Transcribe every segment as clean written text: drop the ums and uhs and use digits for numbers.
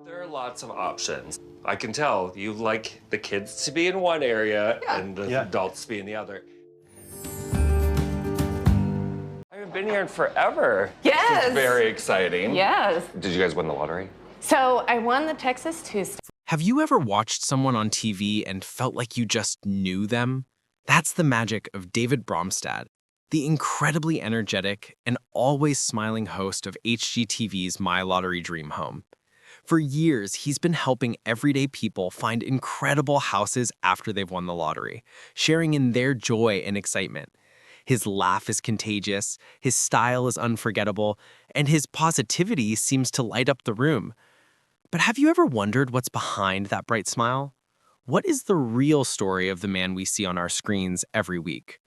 There are lots of options. I can tell you like the kids to be in one area and the adults to be in the other. I haven't been here in forever. Yes. This is very exciting. Yes. Did you guys win the lottery? So I won the Texas Tuesday. Have you ever watched someone on TV and felt like you just knew them? That's the magic of David Bromstad, the incredibly energetic and always smiling host of HGTV's My Lottery Dream Home. For years, he's been helping everyday people find incredible houses after they've won the lottery, sharing in their joy and excitement. His laugh is contagious, his style is unforgettable, and his positivity seems to light up the room. But have you ever wondered what's behind that bright smile? What is the real story of the man we see on our screens every week?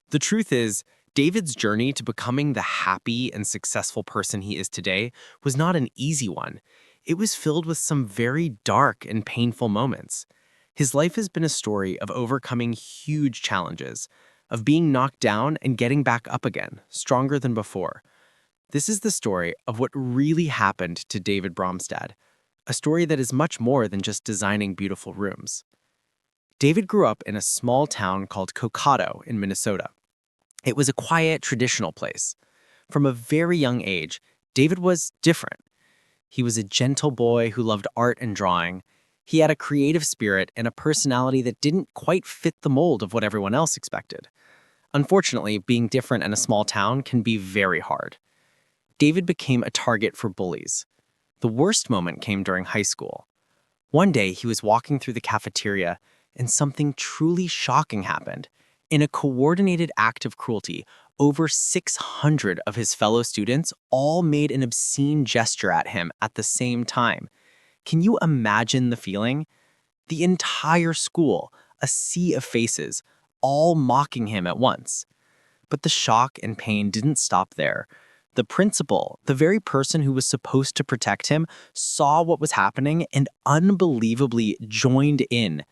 The truth is, David's journey to becoming the happy and successful person he is today was not an easy one. It was filled with some very dark and painful moments. His life has been a story of overcoming huge challenges, of being knocked down and getting back up again, stronger than before. This is the story of what really happened to David Bromstad, a story that is much more than just designing beautiful rooms. David grew up in a small town called Cokato in Minnesota. It was a quiet, traditional place. From a very young age, David was different. He was a gentle boy who loved art and drawing. He had a creative spirit and a personality that didn't quite fit the mold of what everyone else expected. Unfortunately, being different in a small town can be very hard. David became a target for bullies. The worst moment came during high school. One day, he was walking through the cafeteria, and something truly shocking happened. In a coordinated act of cruelty, over 600 of his fellow students all made an obscene gesture at him at the same time. Can you imagine the feeling? The entire school, a sea of faces, all mocking him at once. But the shock and pain didn't stop there. The principal, the very person who was supposed to protect him, saw what was happening and unbelievably joined in.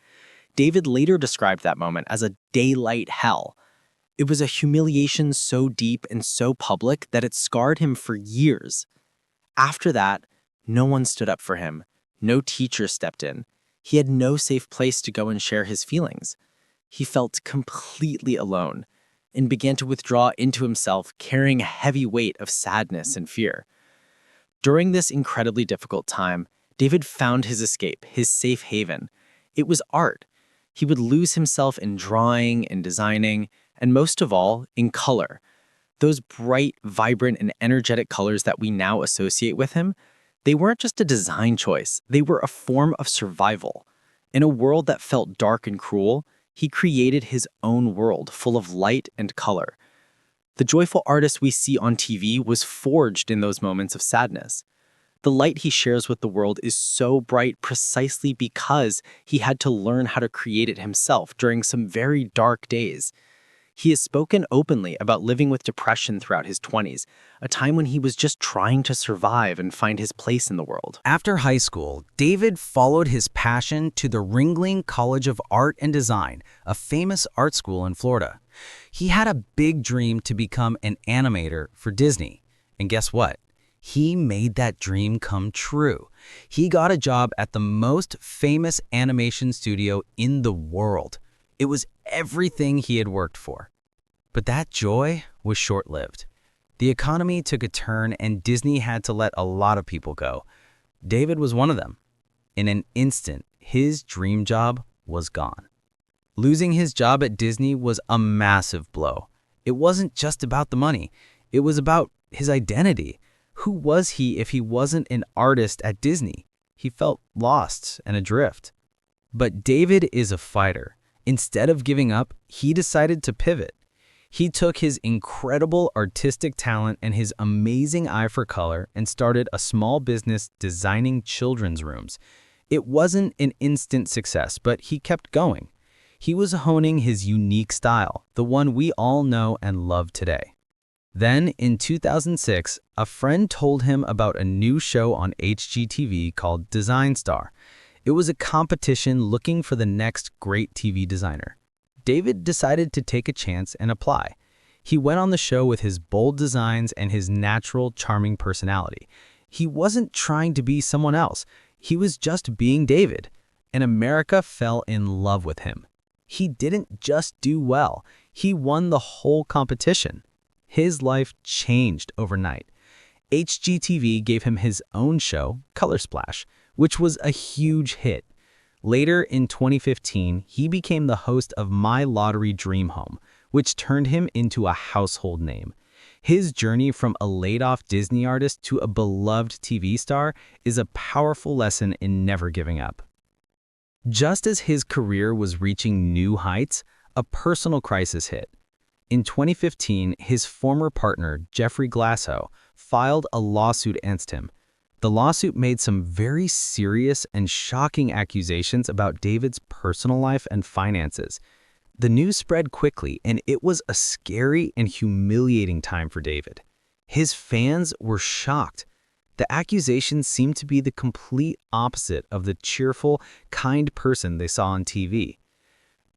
David later described that moment as a daylight hell. It was a humiliation so deep and so public that it scarred him for years. After that, no one stood up for him. No teacher stepped in. He had no safe place to go and share his feelings. He felt completely alone and began to withdraw into himself, carrying a heavy weight of sadness and fear. During this incredibly difficult time, David found his escape, his safe haven. It was art. He would lose himself in drawing and designing, and most of all, in color. Those bright, vibrant, and energetic colors that we now associate with him, they weren't just a design choice, they were a form of survival. In a world that felt dark and cruel, he created his own world full of light and color. The joyful artist we see on TV was forged in those moments of sadness. The light he shares with the world is so bright precisely because he had to learn how to create it himself during some very dark days. He has spoken openly about living with depression throughout his 20s, a time when he was just trying to survive and find his place in the world. After high school, David followed his passion to the Ringling College of Art and Design, a famous art school in Florida. He had a big dream to become an animator for Disney. And guess what? He made that dream come true. He got a job at the most famous animation studio in the world. It was everything he had worked for. But that joy was short-lived. The economy took a turn and Disney had to let a lot of people go. David was one of them. In an instant, his dream job was gone. Losing his job at Disney was a massive blow. It wasn't just about the money. It was about his identity. Who was he if he wasn't an artist at Disney? He felt lost and adrift. But David is a fighter. Instead of giving up, he decided to pivot. He took his incredible artistic talent and his amazing eye for color and started a small business designing children's rooms. It wasn't an instant success, but he kept going. He was honing his unique style, the one we all know and love today. Then, in 2006, a friend told him about a new show on HGTV called Design Star. It was a competition looking for the next great TV designer. David decided to take a chance and apply. He went on the show with his bold designs and his natural, charming personality. He wasn't trying to be someone else. He was just being David, and America fell in love with him. He didn't just do well, he won the whole competition. His life changed overnight. HGTV gave him his own show, Color Splash, which was a huge hit. Later in 2015, he became the host of My Lottery Dream Home, which turned him into a household name. His journey from a laid-off Disney artist to a beloved TV star is a powerful lesson in never giving up. Just as his career was reaching new heights, a personal crisis hit. In 2015, his former partner, Jeffrey Glasso, filed a lawsuit against him. The lawsuit made some very serious and shocking accusations about David's personal life and finances. The news spread quickly, and it was a scary and humiliating time for David. His fans were shocked. The accusations seemed to be the complete opposite of the cheerful, kind person they saw on TV.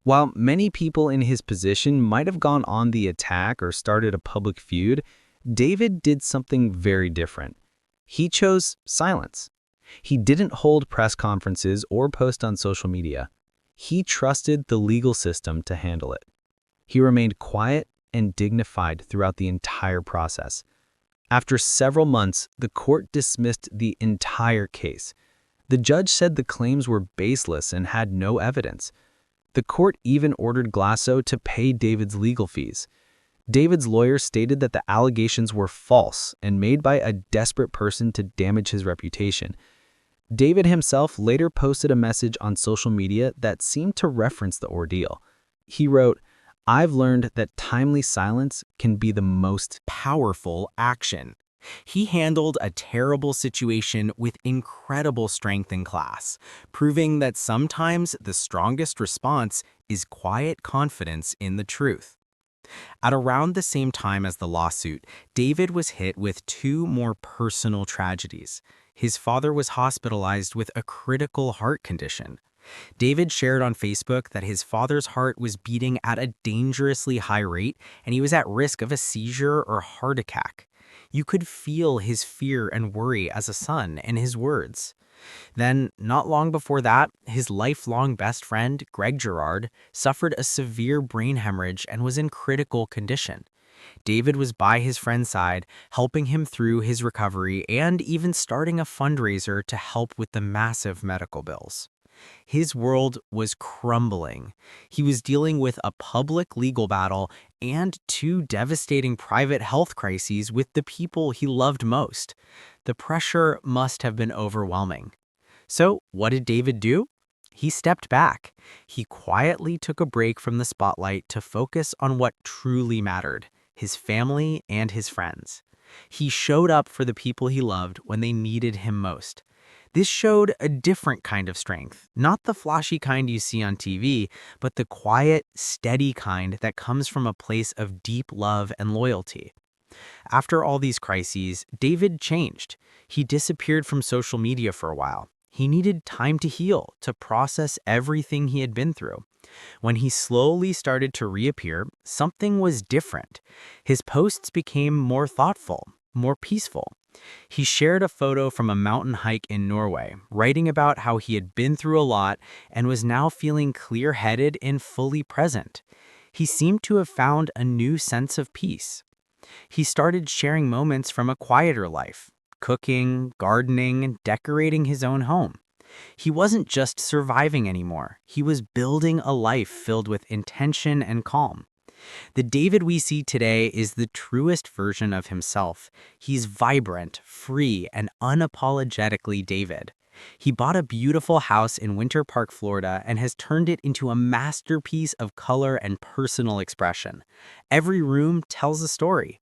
While many people in his position might have gone on the attack or started a public feud, David did something very different. He chose silence. He didn't hold press conferences or post on social media. He trusted the legal system to handle it. He remained quiet and dignified throughout the entire process. After several months, the court dismissed the entire case. The judge said the claims were baseless and had no evidence. The court even ordered Glasso to pay David's legal fees. David's lawyer stated that the allegations were false and made by a desperate person to damage his reputation. David himself later posted a message on social media that seemed to reference the ordeal. He wrote, "I've learned that timely silence can be the most Powerful action. He handled a terrible situation with incredible strength and class, proving that sometimes the strongest response is quiet confidence in the truth." At around the same time as the lawsuit, David was hit with two more personal tragedies. His father was hospitalized with a critical heart condition. David shared on Facebook that his father's heart was beating at a dangerously high rate and he was at risk of a seizure or heart attack. You could feel his fear and worry as a son in his words. Then, not long before that, his lifelong best friend, Greg Girard, suffered a severe brain hemorrhage and was in critical condition. David was by his friend's side, helping him through his recovery and even starting a fundraiser to help with the massive medical bills. His world was crumbling. He was dealing with a public legal battle and two devastating private health crises with the people he loved most. The pressure must have been overwhelming. So, what did David do? He stepped back. He quietly took a break from the spotlight to focus on what truly mattered: his family and his friends. He showed up for the people he loved when they needed him most. This showed a different kind of strength, not the flashy kind you see on TV, but the quiet, steady kind that comes from a place of deep love and loyalty. After all these crises, David changed. He disappeared from social media for a while. He needed time to heal, to process everything he had been through. When he slowly started to reappear, something was different. His posts became more thoughtful, more peaceful. He shared a photo from a mountain hike in Norway, writing about how he had been through a lot and was now feeling clear-headed and fully present. He seemed to have found a new sense of peace. He started sharing moments from a quieter life, cooking, gardening, and decorating his own home. He wasn't just surviving anymore. He was building a life filled with intention and calm. The David we see today is the truest version of himself. He's vibrant, free, and unapologetically David. He bought a beautiful house in Winter Park, Florida, and has turned it into a masterpiece of color and personal expression. Every room tells a story.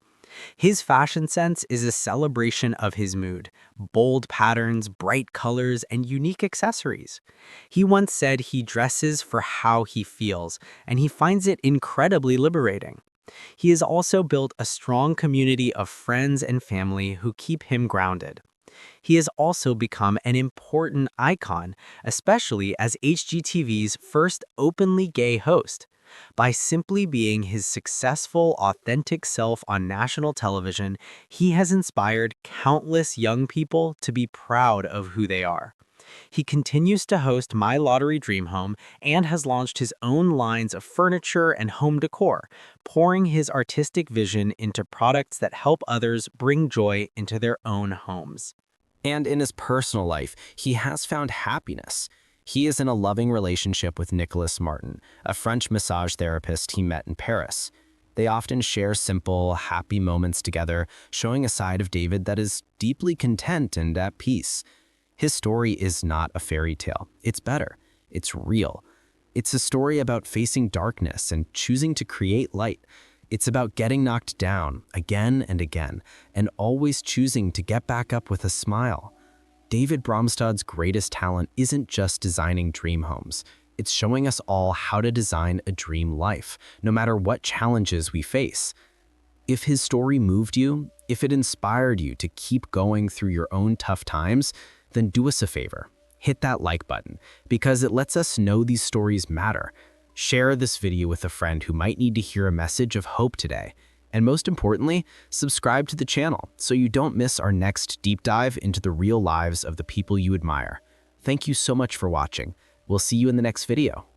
His fashion sense is a celebration of his mood: bold patterns, bright colors, and unique accessories. He once said he dresses for how he feels, and he finds it incredibly liberating. He has also built a strong community of friends and family who keep him grounded. He has also become an important icon, especially as HGTV's first openly gay host. By simply being his successful, authentic self on national television, he has inspired countless young people to be proud of who they are. He continues to host My Lottery Dream Home and has launched his own lines of furniture and home decor, pouring his artistic vision into products that help others bring joy into their own homes. And in his personal life, he has found happiness. He is in a loving relationship with Nicolas Martin, a French massage therapist he met in Paris. They often share simple, happy moments together, showing a side of David that is deeply content and at peace. His story is not a fairy tale. It's better. It's real. It's a story about facing darkness and choosing to create light. It's about getting knocked down again and again, and always choosing to get back up with a smile. David Bromstad's greatest talent isn't just designing dream homes. It's showing us all how to design a dream life, no matter what challenges we face. If his story moved you, if it inspired you to keep going through your own tough times, then do us a favor. Hit that like button, because it lets us know these stories matter. Share this video with a friend who might need to hear a message of hope today. And most importantly, subscribe to the channel so you don't miss our next deep dive into the real lives of the people you admire. Thank you so much for watching. We'll see you in the next video.